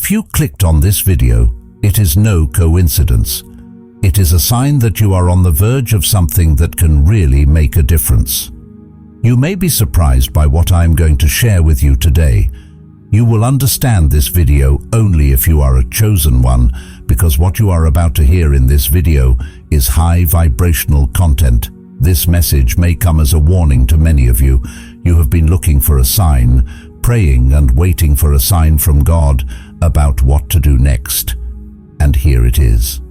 If you clicked on this video, it is no coincidence. It is a sign that you are on the verge of something that can really make a difference. You may be surprised by what I am going to share with you today. You will understand this video only if you are a chosen one, because what you are about to hear in this video is high vibrational content. This message may come as a warning to many of you. You have been looking for a sign, praying and waiting for a sign from God about what to do next. And here it is.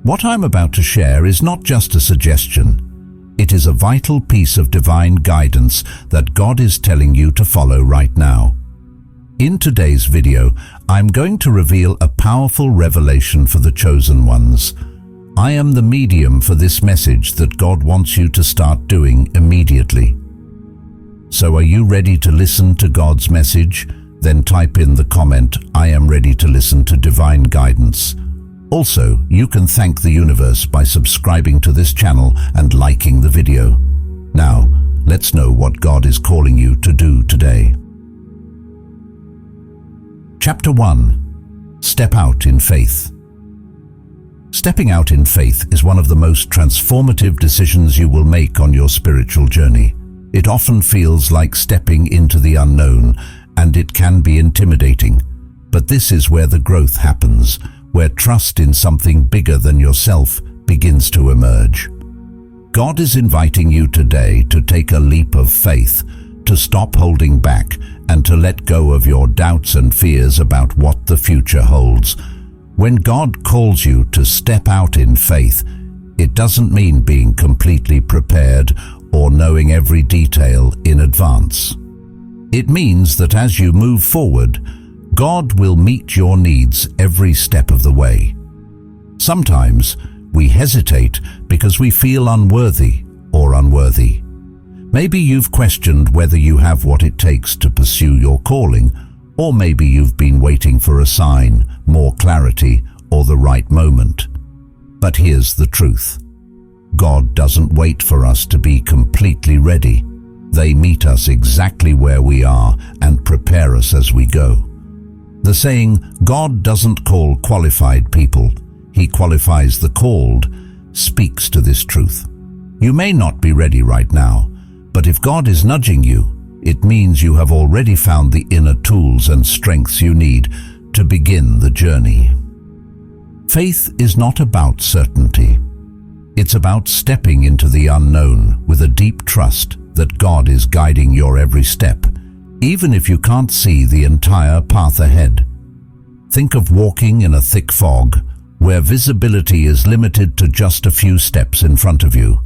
What I'm about to share is not just a suggestion. It is a vital piece of divine guidance that God is telling you to follow right now. In today's video, I'm going to reveal a powerful revelation for the chosen ones. I am the medium for this message that God wants you to start doing immediately. So are you ready to listen to God's message? Then type in the comment, "I am ready to listen to divine guidance." Also, you can thank the universe by subscribing to this channel and liking the video. Now, let's know what God is calling you to do today. Chapter 1. Step out in faith. Stepping out in faith is one of the most transformative decisions you will make on your spiritual journey. It often feels like stepping into the unknown, and it can be intimidating. But this is where the growth happens, where trust in something bigger than yourself begins to emerge. God is inviting you today to take a leap of faith, to stop holding back, and to let go of your doubts and fears about what the future holds. When God calls you to step out in faith, it doesn't mean being completely prepared or knowing every detail in advance. It means that as you move forward, God will meet your needs every step of the way. Sometimes we hesitate because we feel unworthy or unworthy. Maybe you've questioned whether you have what it takes to pursue your calling, or maybe you've been waiting for a sign, more clarity, or the right moment. But here's the truth. God doesn't wait for us to be completely ready. They meet us exactly where we are and prepare us as we go. The saying, "God doesn't call qualified people, He qualifies the called," speaks to this truth. You may not be ready right now, but if God is nudging you, it means you have already found the inner tools and strengths you need to begin the journey. Faith is not about certainty. It's about stepping into the unknown with a deep trust that God is guiding your every step, even if you can't see the entire path ahead. Think of walking in a thick fog, where visibility is limited to just a few steps in front of you.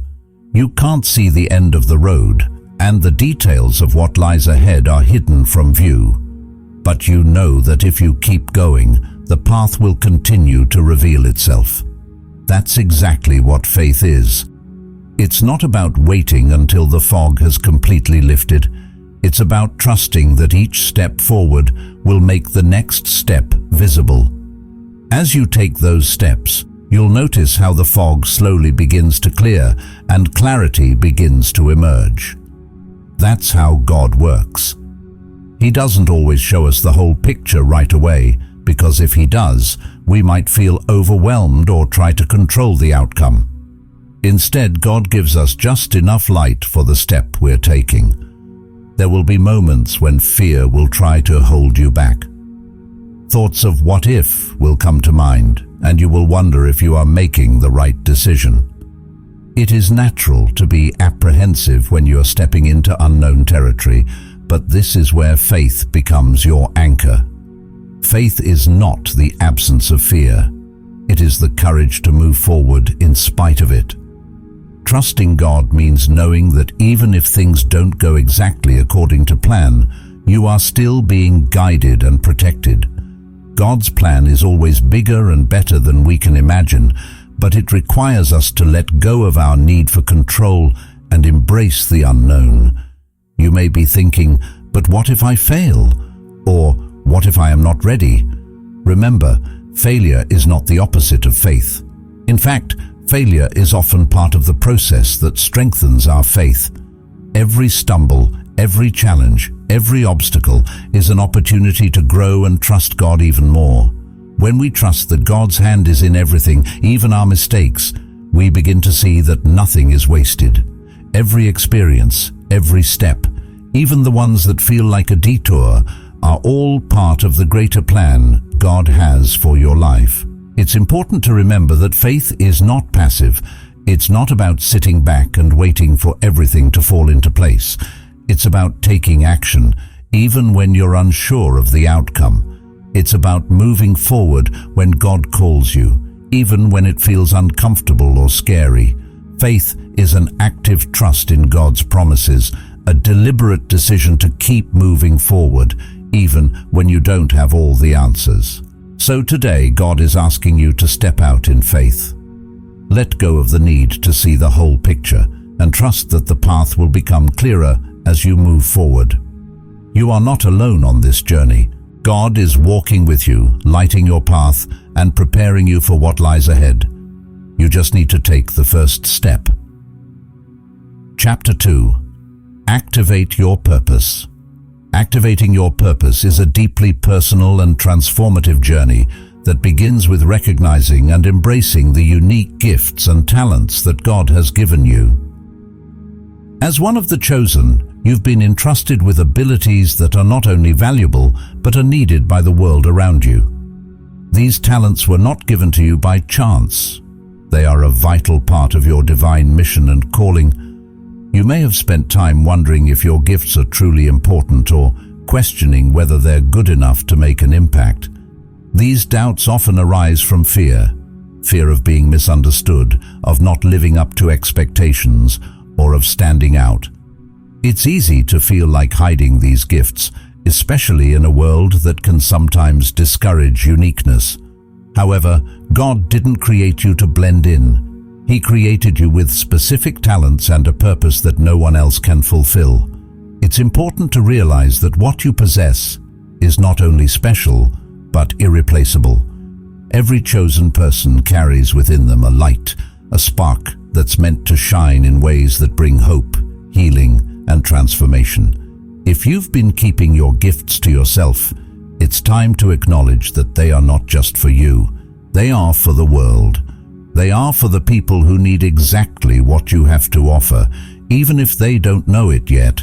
You can't see the end of the road, and the details of what lies ahead are hidden from view. But you know that if you keep going, the path will continue to reveal itself. That's exactly what faith is. It's not about waiting until the fog has completely lifted. It's about trusting that each step forward will make the next step visible. As you take those steps, you'll notice how the fog slowly begins to clear and clarity begins to emerge. That's how God works. He doesn't always show us the whole picture right away, because if He does, we might feel overwhelmed or try to control the outcome. Instead, God gives us just enough light for the step we're taking. There will be moments when fear will try to hold you back. Thoughts of what if will come to mind, and you will wonder if you are making the right decision. It is natural to be apprehensive when you are stepping into unknown territory, but this is where faith becomes your anchor. Faith is not the absence of fear. It is the courage to move forward in spite of it. Trusting God means knowing that even if things don't go exactly according to plan, you are still being guided and protected. God's plan is always bigger and better than we can imagine, but it requires us to let go of our need for control and embrace the unknown. You may be thinking, "But what if I fail?" Or, "What if I am not ready?" Remember, failure is not the opposite of faith. In fact, failure is often part of the process that strengthens our faith. Every stumble, every challenge, Every obstacle is an opportunity to grow and trust God even more. When we trust that God's hand is in everything, even our mistakes, we begin to see that nothing is wasted. Every experience, every step, even the ones that feel like a detour, are all part of the greater plan God has for your life. It's important to remember that faith is not passive. It's not about sitting back and waiting for everything to fall into place. It's about taking action, even when you're unsure of the outcome. It's about moving forward when God calls you, even when it feels uncomfortable or scary. Faith is an active trust in God's promises, a deliberate decision to keep moving forward, even when you don't have all the answers. So today, God is asking you to step out in faith. Let go of the need to see the whole picture and trust that the path will become clearer as you move forward. You are not alone on this journey. God is walking with you, lighting your path and preparing you for what lies ahead. You just need to take the first step. Chapter 2. Activate your purpose. Activating your purpose is a deeply personal and transformative journey that begins with recognizing and embracing the unique gifts and talents that God has given you. As one of the chosen, you've been entrusted with abilities that are not only valuable, but are needed by the world around you. These talents were not given to you by chance. They are a vital part of your divine mission and calling. You may have spent time wondering if your gifts are truly important or questioning whether they're good enough to make an impact. These doubts often arise from fear of being misunderstood, of not living up to expectations, or of standing out. It's easy to feel like hiding these gifts, especially in a world that can sometimes discourage uniqueness. However, God didn't create you to blend in. He created you with specific talents and a purpose that no one else can fulfill. It's important to realize that what you possess is not only special, but irreplaceable. Every chosen person carries within them a light, a spark that's meant to shine in ways that bring hope, healing, and transformation. If you've been keeping your gifts to yourself, it's time to acknowledge that they are not just for you. They are for the world. They are for the people who need exactly what you have to offer, even if they don't know it yet.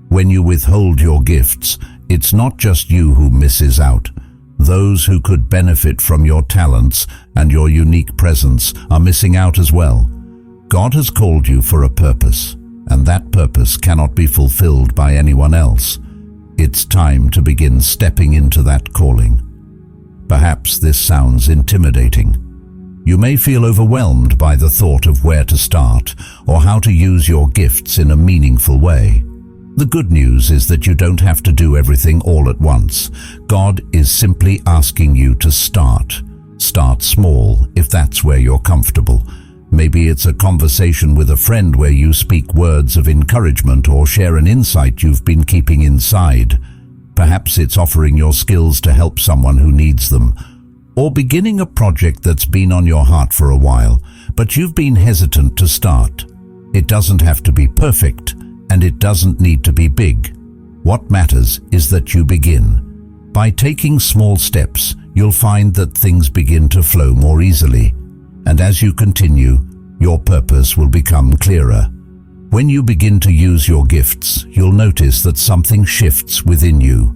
When you withhold your gifts, it's not just you who misses out. Those who could benefit from your talents and your unique presence are missing out as well. God has called you for a purpose, and that purpose cannot be fulfilled by anyone else. It's time to begin stepping into that calling. Perhaps this sounds intimidating. You may feel overwhelmed by the thought of where to start or how to use your gifts in a meaningful way. The good news is that you don't have to do everything all at once. God is simply asking you to start. Start small if that's where you're comfortable. Maybe it's a conversation with a friend where you speak words of encouragement or share an insight you've been keeping inside. Perhaps it's offering your skills to help someone who needs them, or beginning a project that's been on your heart for a while, but you've been hesitant to start. It doesn't have to be perfect, and it doesn't need to be big. What matters is that you begin. By taking small steps, you'll find that things begin to flow more easily. And as you continue, your purpose will become clearer. When you begin to use your gifts, you'll notice that something shifts within you.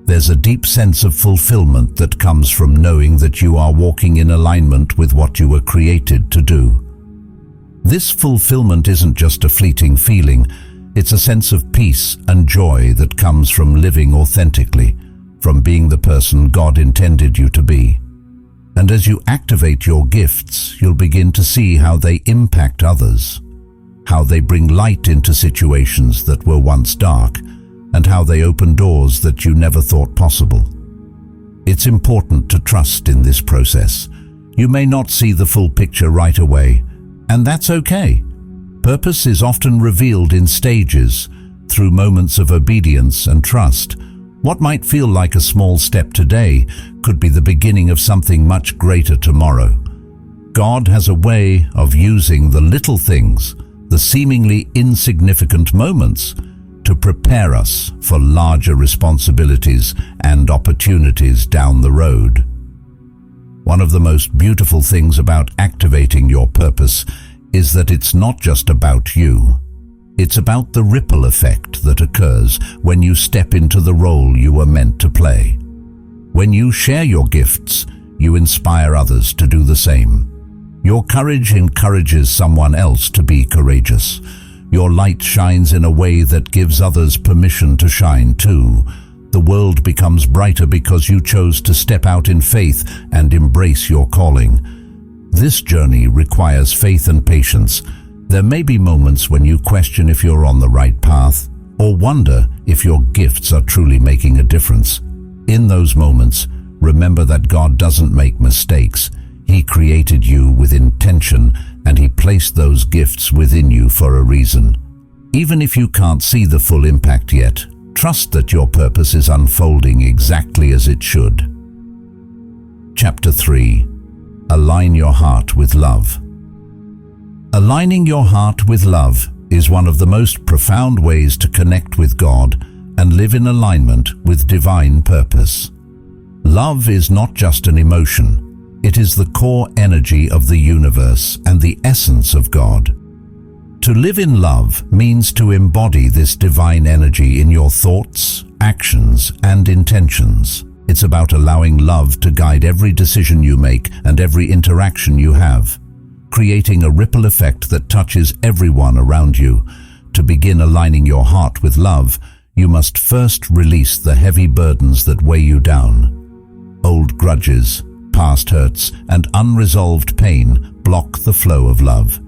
There's a deep sense of fulfillment that comes from knowing that you are walking in alignment with what you were created to do. This fulfillment isn't just a fleeting feeling, it's a sense of peace and joy that comes from living authentically, from being the person God intended you to be. And as you activate your gifts, you'll begin to see how they impact others, how they bring light into situations that were once dark, and how they open doors that you never thought possible. It's important to trust in this process. You may not see the full picture right away, and that's okay. Purpose is often revealed in stages, through moments of obedience and trust. What might feel like a small step today could be the beginning of something much greater tomorrow. God has a way of using the little things, the seemingly insignificant moments, to prepare us for larger responsibilities and opportunities down the road. One of the most beautiful things about activating your purpose is that it's not just about you. It's about the ripple effect that occurs when you step into the role you were meant to play. When you share your gifts, you inspire others to do the same. Your courage encourages someone else to be courageous. Your light shines in a way that gives others permission to shine too. The world becomes brighter because you chose to step out in faith and embrace your calling. This journey requires faith and patience. There may be moments when you question if you're on the right path, or wonder if your gifts are truly making a difference. In those moments, remember that God doesn't make mistakes. He created you with intention, and He placed those gifts within you for a reason. Even if you can't see the full impact yet, trust that your purpose is unfolding exactly as it should. Chapter 3. Align your heart with love. Aligning your heart with love is one of the most profound ways to connect with God and live in alignment with divine purpose. Love is not just an emotion. It is the core energy of the universe and the essence of God. To live in love means to embody this divine energy in your thoughts, actions, and intentions. It's about allowing love to guide every decision you make and every interaction you have, creating a ripple effect that touches everyone around you. To begin aligning your heart with love, you must first release the heavy burdens that weigh you down. Old grudges, past hurts, and unresolved pain block the flow of love.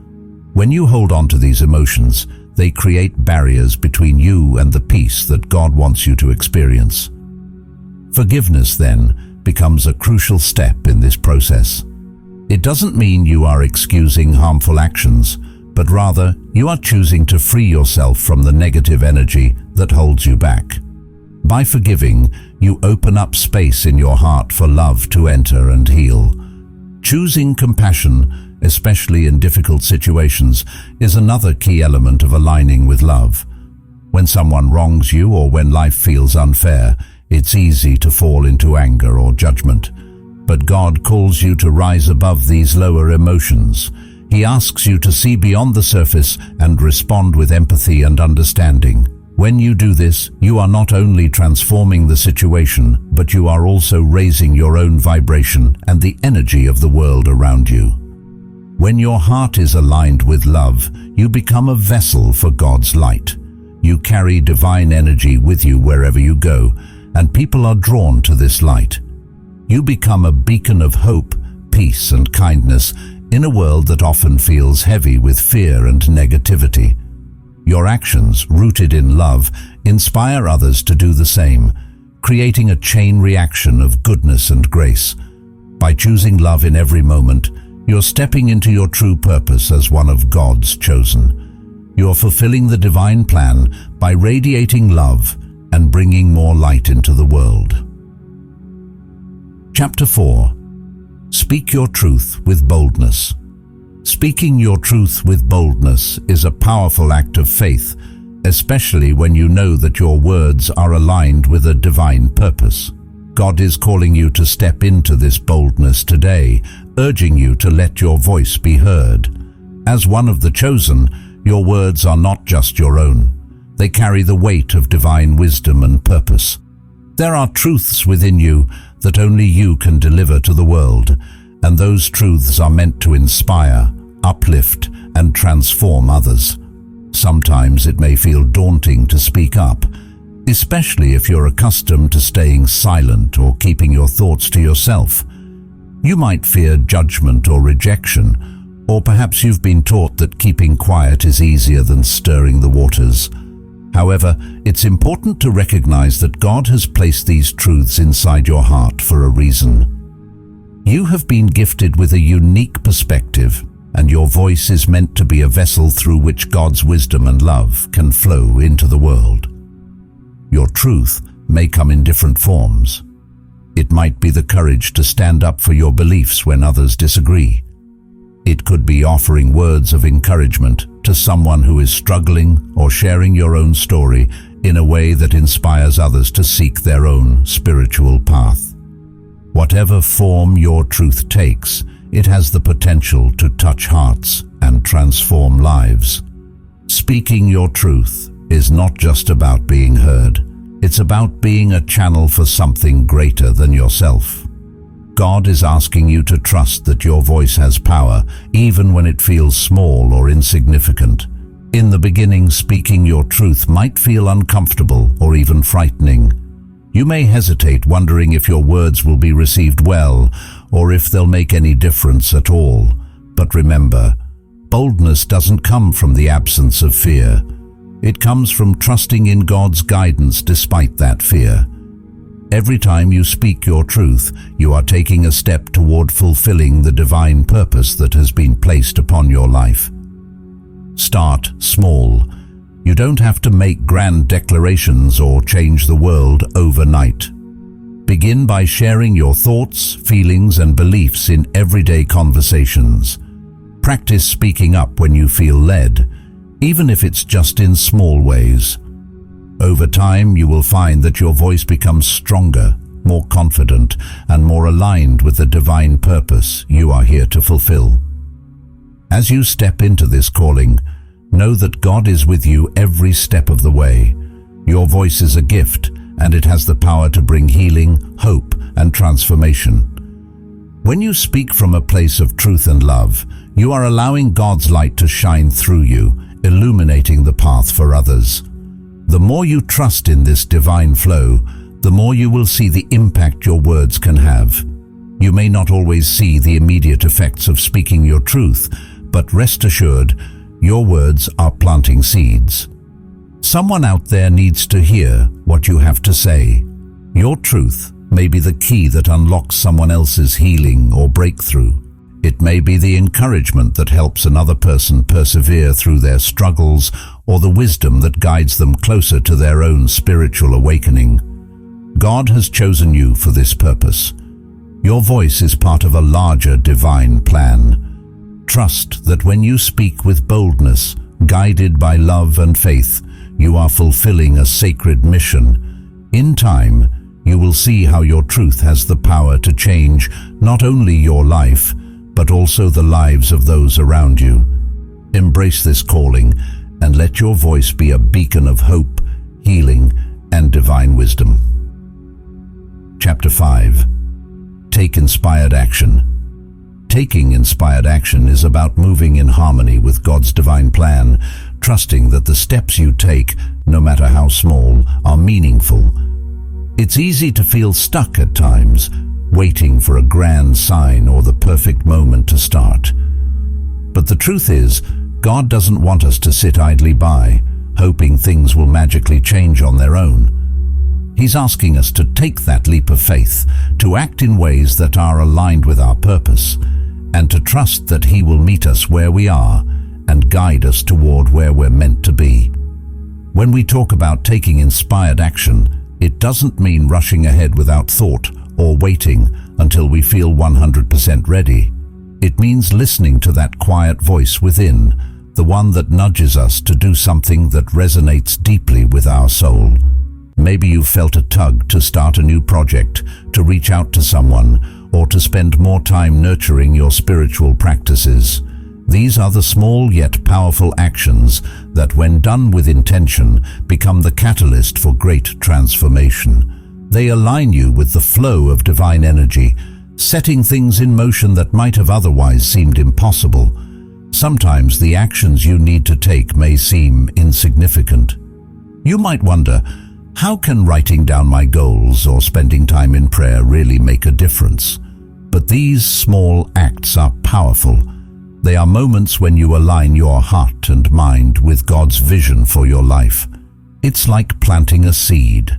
When you hold on to these emotions, they create barriers between you and the peace that God wants you to experience. Forgiveness, then, becomes a crucial step in this process. It doesn't mean you are excusing harmful actions, but rather you are choosing to free yourself from the negative energy that holds you back. By forgiving, you open up space in your heart for love to enter and heal. Choosing compassion, especially in difficult situations, is another key element of aligning with love. When someone wrongs you or when life feels unfair, it's easy to fall into anger or judgment. But God calls you to rise above these lower emotions. He asks you to see beyond the surface and respond with empathy and understanding. When you do this, you are not only transforming the situation, but you are also raising your own vibration and the energy of the world around you. When your heart is aligned with love, you become a vessel for God's light. You carry divine energy with you wherever you go, and people are drawn to this light. You become a beacon of hope, peace, and kindness in a world that often feels heavy with fear and negativity. Your actions, rooted in love, inspire others to do the same, creating a chain reaction of goodness and grace. By choosing love in every moment, you're stepping into your true purpose as one of God's chosen. You're fulfilling the divine plan by radiating love and bringing more light into the world. Chapter 4. Speak your truth with boldness. Speaking your truth with boldness is a powerful act of faith, especially when you know that your words are aligned with a divine purpose. God is calling you to step into this boldness today, urging you to let your voice be heard. As one of the chosen, your words are not just your own. They carry the weight of divine wisdom and purpose. There are truths within you that only you can deliver to the world, and those truths are meant to inspire, uplift, and transform others. Sometimes it may feel daunting to speak up, especially if you're accustomed to staying silent or keeping your thoughts to yourself. You might fear judgment or rejection, or perhaps you've been taught that keeping quiet is easier than stirring the waters. However, it's important to recognize that God has placed these truths inside your heart for a reason. You have been gifted with a unique perspective, and your voice is meant to be a vessel through which God's wisdom and love can flow into the world. Your truth may come in different forms. It might be the courage to stand up for your beliefs when others disagree. It could be offering words of encouragement to someone who is struggling, or sharing your own story in a way that inspires others to seek their own spiritual path. Whatever form your truth takes, it has the potential to touch hearts and transform lives. Speaking your truth is not just about being heard. It's about being a channel for something greater than yourself. God is asking you to trust that your voice has power, even when it feels small or insignificant. In the beginning, speaking your truth might feel uncomfortable or even frightening. You may hesitate, wondering if your words will be received well or if they'll make any difference at all. But remember, boldness doesn't come from the absence of fear. It comes from trusting in God's guidance despite that fear. Every time you speak your truth, you are taking a step toward fulfilling the divine purpose that has been placed upon your life. Start small. You don't have to make grand declarations or change the world overnight. Begin by sharing your thoughts, feelings, and beliefs in everyday conversations. Practice speaking up when you feel led, even if it's just in small ways. Over time, you will find that your voice becomes stronger, more confident, and more aligned with the divine purpose you are here to fulfill. As you step into this calling, know that God is with you every step of the way. Your voice is a gift, and it has the power to bring healing, hope, and transformation. When you speak from a place of truth and love, you are allowing God's light to shine through you, illuminating the path for others. The more you trust in this divine flow, the more you will see the impact your words can have. You may not always see the immediate effects of speaking your truth, but rest assured, your words are planting seeds. Someone out there needs to hear what you have to say. Your truth may be the key that unlocks someone else's healing or breakthrough. It may be the encouragement that helps another person persevere through their struggles, or the wisdom that guides them closer to their own spiritual awakening. God has chosen you for this purpose. Your voice is part of a larger divine plan. Trust that when you speak with boldness, guided by love and faith, you are fulfilling a sacred mission. In time, you will see how your truth has the power to change not only your life, but also the lives of those around you. Embrace this calling and let your voice be a beacon of hope, healing, and divine wisdom. Chapter 5. Take inspired action. Taking inspired action is about moving in harmony with God's divine plan, trusting that the steps you take, no matter how small, are meaningful. It's easy to feel stuck at times, waiting for a grand sign or the perfect moment to start. But the truth is, God doesn't want us to sit idly by, hoping things will magically change on their own. He's asking us to take that leap of faith, to act in ways that are aligned with our purpose, and to trust that He will meet us where we are and guide us toward where we're meant to be. When we talk about taking inspired action, it doesn't mean rushing ahead without thought or waiting until we feel 100% ready. It means listening to that quiet voice within, the one that nudges us to do something that resonates deeply with our soul. Maybe you've felt a tug to start a new project, to reach out to someone, or to spend more time nurturing your spiritual practices. These are the small yet powerful actions that, when done with intention, become the catalyst for great transformation. They align you with the flow of divine energy, setting things in motion that might have otherwise seemed impossible. Sometimes the actions you need to take may seem insignificant. You might wonder, how can writing down my goals or spending time in prayer really make a difference? But these small acts are powerful. They are moments when you align your heart and mind with God's vision for your life. It's like planting a seed.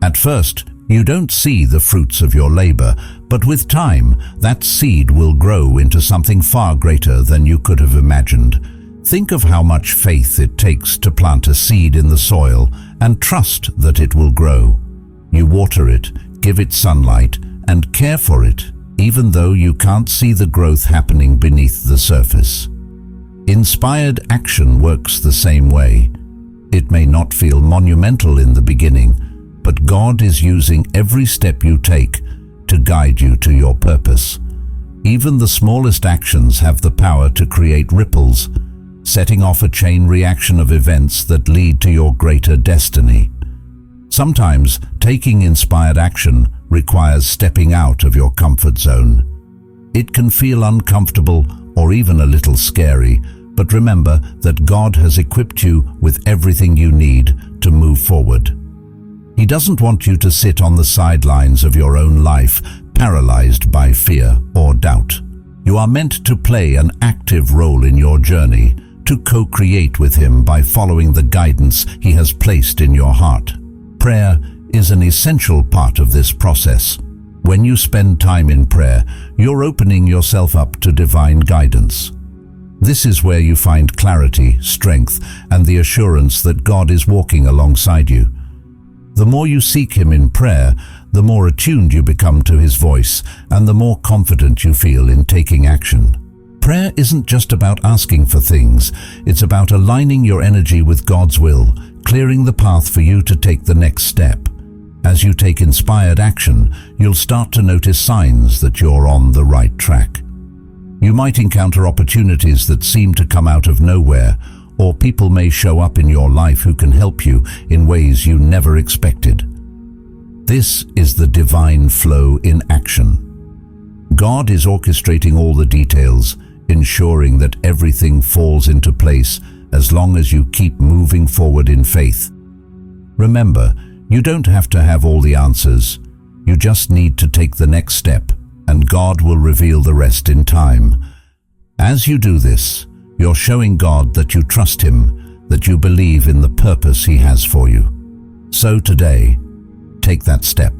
At first, you don't see the fruits of your labor, but with time, that seed will grow into something far greater than you could have imagined. Think of how much faith it takes to plant a seed in the soil and trust that it will grow. You water it, give it sunlight, and care for it, even though you can't see the growth happening beneath the surface. Inspired action works the same way. It may not feel monumental in the beginning, but God is using every step you take to guide you to your purpose. Even the smallest actions have the power to create ripples, setting off a chain reaction of events that lead to your greater destiny. Sometimes, taking inspired action requires stepping out of your comfort zone. It can feel uncomfortable or even a little scary, but remember that God has equipped you with everything you need to move forward. He doesn't want you to sit on the sidelines of your own life, paralyzed by fear or doubt. You are meant to play an active role in your journey, to co-create with Him by following the guidance He has placed in your heart. Prayer is an essential part of this process. When you spend time in prayer, you're opening yourself up to divine guidance. This is where you find clarity, strength, and the assurance that God is walking alongside you. The more you seek Him in prayer, the more attuned you become to His voice, and the more confident you feel in taking action. Prayer isn't just about asking for things, it's about aligning your energy with God's will, clearing the path for you to take the next step. As you take inspired action, you'll start to notice signs that you're on the right track. You might encounter opportunities that seem to come out of nowhere, or people may show up in your life who can help you in ways you never expected. This is the divine flow in action. God is orchestrating all the details, ensuring that everything falls into place as long as you keep moving forward in faith. Remember, you don't have to have all the answers. You just need to take the next step, and God will reveal the rest in time. As you do this, you're showing God that you trust Him, that you believe in the purpose He has for you. So today, take that step.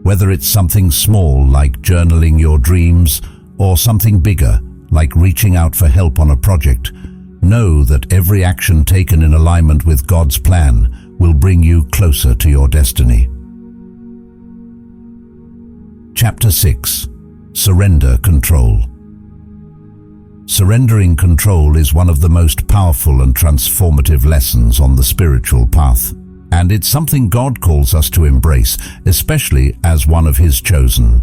Whether it's something small like journaling your dreams, or something bigger like reaching out for help on a project, know that every action taken in alignment with God's plan will bring you closer to your destiny. Chapter 6. Surrender Control. Surrendering control is one of the most powerful and transformative lessons on the spiritual path, and it's something God calls us to embrace, especially as one of His chosen.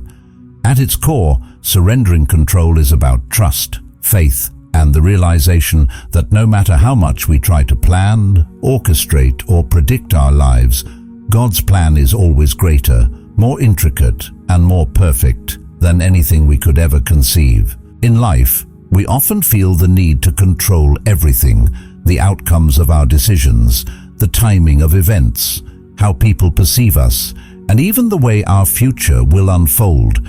At its core, surrendering control is about trust, faith, and the realization that no matter how much we try to plan, orchestrate, or predict our lives, God's plan is always greater, more intricate, and more perfect than anything we could ever conceive. In life, we often feel the need to control everything: the outcomes of our decisions, the timing of events, how people perceive us, and even the way our future will unfold.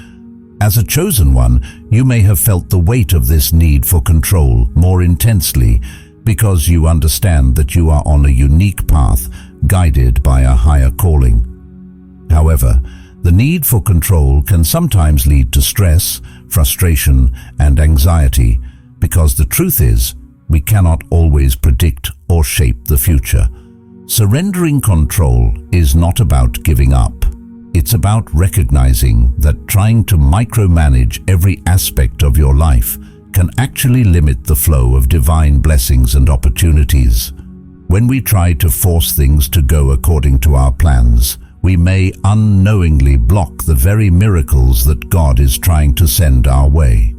As a chosen one, you may have felt the weight of this need for control more intensely because you understand that you are on a unique path, guided by a higher calling. However, the need for control can sometimes lead to stress, frustration, and anxiety, because the truth is, we cannot always predict or shape the future. Surrendering control is not about giving up. It's about recognizing that trying to micromanage every aspect of your life can actually limit the flow of divine blessings and opportunities. When we try to force things to go according to our plans, we may unknowingly block the very miracles that God is trying to send our way.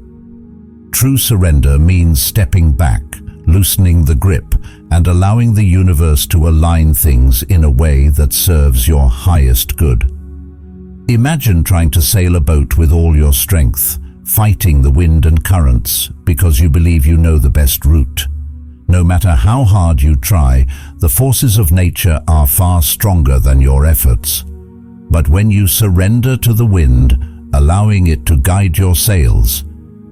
True surrender means stepping back, loosening the grip, and allowing the universe to align things in a way that serves your highest good. Imagine trying to sail a boat with all your strength, fighting the wind and currents because you believe you know the best route. No matter how hard you try, the forces of nature are far stronger than your efforts. But when you surrender to the wind, allowing it to guide your sails,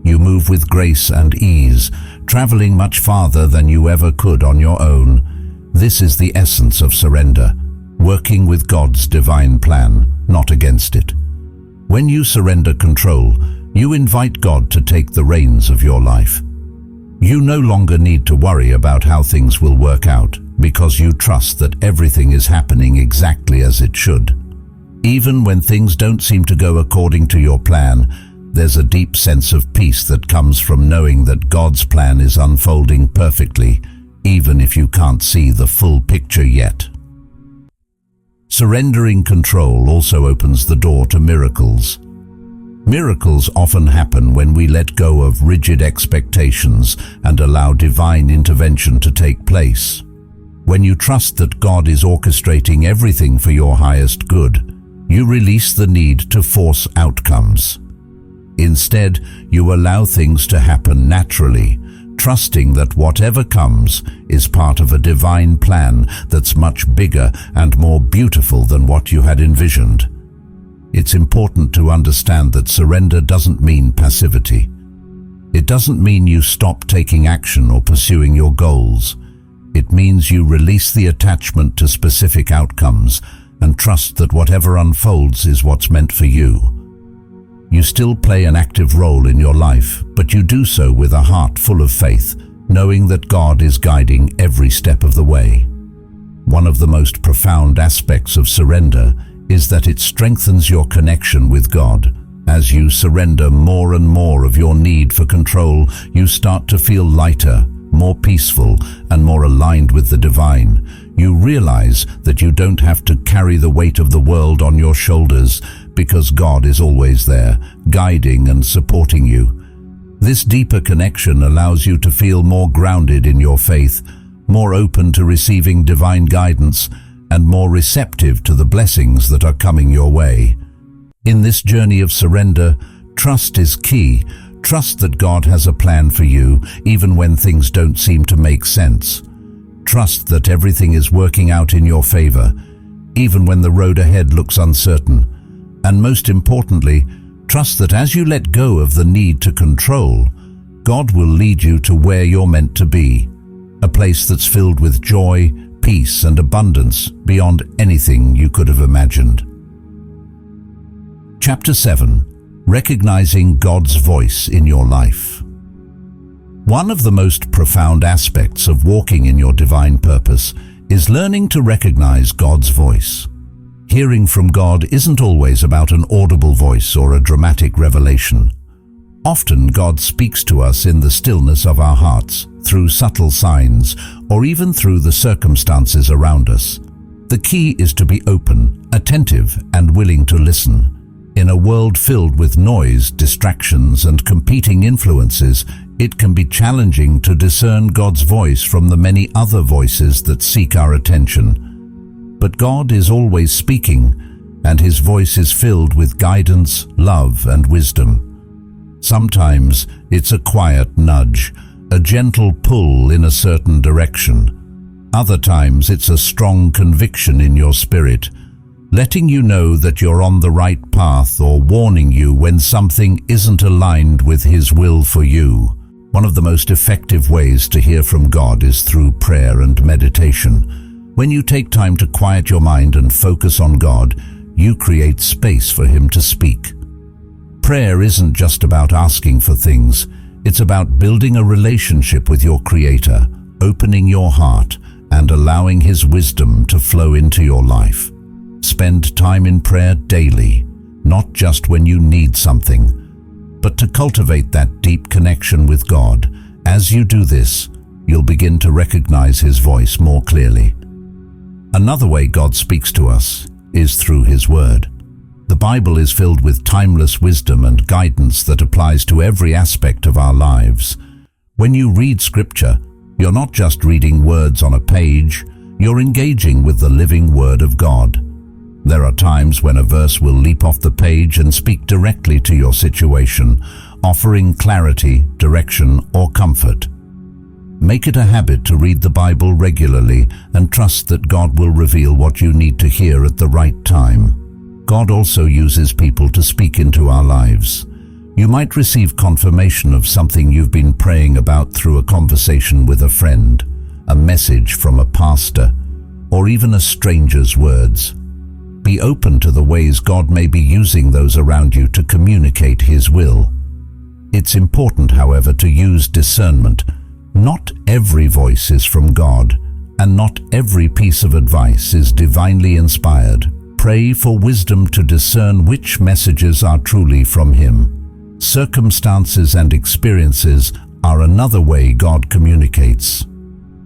you move with grace and ease, traveling much farther than you ever could on your own. This is the essence of surrender, working with God's divine plan, not against it. When you surrender control, you invite God to take the reins of your life. You no longer need to worry about how things will work out, because you trust that everything is happening exactly as it should. Even when things don't seem to go according to your plan, there's a deep sense of peace that comes from knowing that God's plan is unfolding perfectly, even if you can't see the full picture yet. Surrendering control also opens the door to miracles. Miracles often happen when we let go of rigid expectations and allow divine intervention to take place. When you trust that God is orchestrating everything for your highest good, you release the need to force outcomes. Instead, you allow things to happen naturally, trusting that whatever comes is part of a divine plan that's much bigger and more beautiful than what you had envisioned. It's important to understand that surrender doesn't mean passivity. It doesn't mean you stop taking action or pursuing your goals. It means you release the attachment to specific outcomes and trust that whatever unfolds is what's meant for you. You still play an active role in your life, but you do so with a heart full of faith, knowing that God is guiding every step of the way. One of the most profound aspects of surrender is that it strengthens your connection with God. As you surrender more and more of your need for control, you start to feel lighter, more peaceful, and more aligned with the divine. You realize that you don't have to carry the weight of the world on your shoulders because God is always there, guiding and supporting you. This deeper connection allows you to feel more grounded in your faith, more open to receiving divine guidance, and more receptive to the blessings that are coming your way. In this journey of surrender, trust is key. Trust that God has a plan for you, even when things don't seem to make sense. Trust that everything is working out in your favor, even when the road ahead looks uncertain. And most importantly, trust that as you let go of the need to control, God will lead you to where you're meant to be, a place that's filled with joy, peace, and abundance beyond anything you could have imagined. Chapter 7. Recognizing God's voice in your life. One of the most profound aspects of walking in your divine purpose is learning to recognize God's voice. Hearing from God isn't always about an audible voice or a dramatic revelation. Often God speaks to us in the stillness of our hearts, through subtle signs, or even through the circumstances around us. The key is to be open, attentive, and willing to listen. In a world filled with noise, distractions, and competing influences, it can be challenging to discern God's voice from the many other voices that seek our attention. But God is always speaking, and His voice is filled with guidance, love, and wisdom. Sometimes it's a quiet nudge, a gentle pull in a certain direction. Other times it's a strong conviction in your spirit, letting you know that you're on the right path or warning you when something isn't aligned with His will for you. One of the most effective ways to hear from God is through prayer and meditation. When you take time to quiet your mind and focus on God, you create space for Him to speak. Prayer isn't just about asking for things. It's about building a relationship with your Creator, opening your heart, and allowing His wisdom to flow into your life. Spend time in prayer daily, not just when you need something, but to cultivate that deep connection with God. As you do this, you'll begin to recognize His voice more clearly. Another way God speaks to us is through His Word. The Bible is filled with timeless wisdom and guidance that applies to every aspect of our lives. When you read Scripture, you're not just reading words on a page, you're engaging with the living Word of God. There are times when a verse will leap off the page and speak directly to your situation, offering clarity, direction, or comfort. Make it a habit to read the Bible regularly and trust that God will reveal what you need to hear at the right time. God also uses people to speak into our lives. You might receive confirmation of something you've been praying about through a conversation with a friend, a message from a pastor, or even a stranger's words. Be open to the ways God may be using those around you to communicate His will. It's important, however, to use discernment. Not every voice is from God, and not every piece of advice is divinely inspired. Pray for wisdom to discern which messages are truly from Him. Circumstances and experiences are another way God communicates.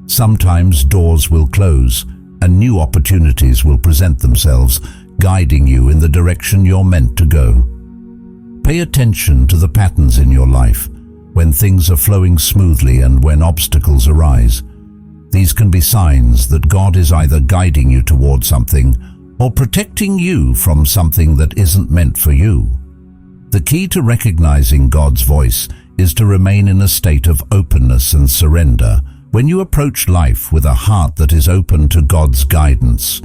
Sometimes doors will close and new opportunities will present themselves, guiding you in the direction you're meant to go. Pay attention to the patterns in your life, when things are flowing smoothly and when obstacles arise. These can be signs that God is either guiding you toward something or protecting you from something that isn't meant for you. The key to recognizing God's voice is to remain in a state of openness and surrender. When you approach life with a heart that is open to God's guidance,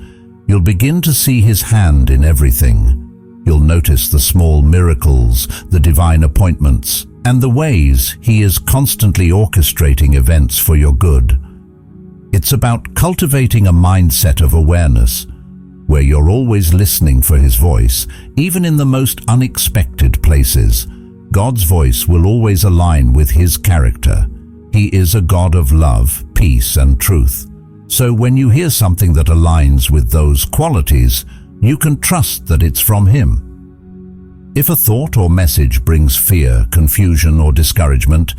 you'll begin to see His hand in everything. You'll notice the small miracles, the divine appointments, and the ways He is constantly orchestrating events for your good. It's about cultivating a mindset of awareness, where you're always listening for His voice, even in the most unexpected places. God's voice will always align with His character. He is a God of love, peace, and truth. So when you hear something that aligns with those qualities, you can trust that it's from Him. If a thought or message brings fear, confusion, or discouragement,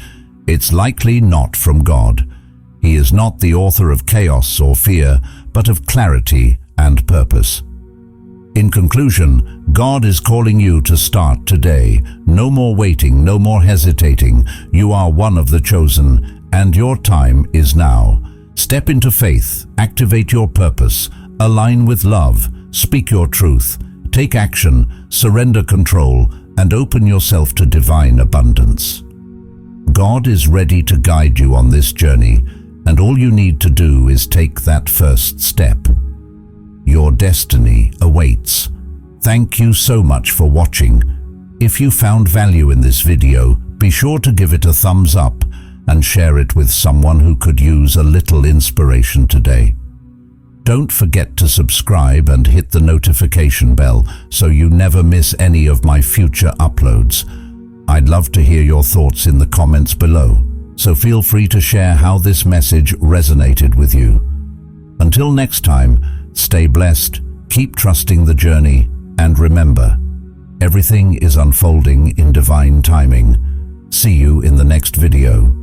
it's likely not from God. He is not the author of chaos or fear, but of clarity and purpose. In conclusion, God is calling you to start today. No more waiting, no more hesitating. You are one of the chosen, and your time is now. Step into faith, activate your purpose, align with love, speak your truth, take action, surrender control, and open yourself to divine abundance. God is ready to guide you on this journey, and all you need to do is take that first step. Your destiny awaits. Thank you so much for watching. If you found value in this video, be sure to give it a thumbs up and share it with someone who could use a little inspiration today. Don't forget to subscribe and hit the notification bell so you never miss any of my future uploads. I'd love to hear your thoughts in the comments below, so feel free to share how this message resonated with you. Until next time, stay blessed, keep trusting the journey, and remember, everything is unfolding in divine timing. See you in the next video.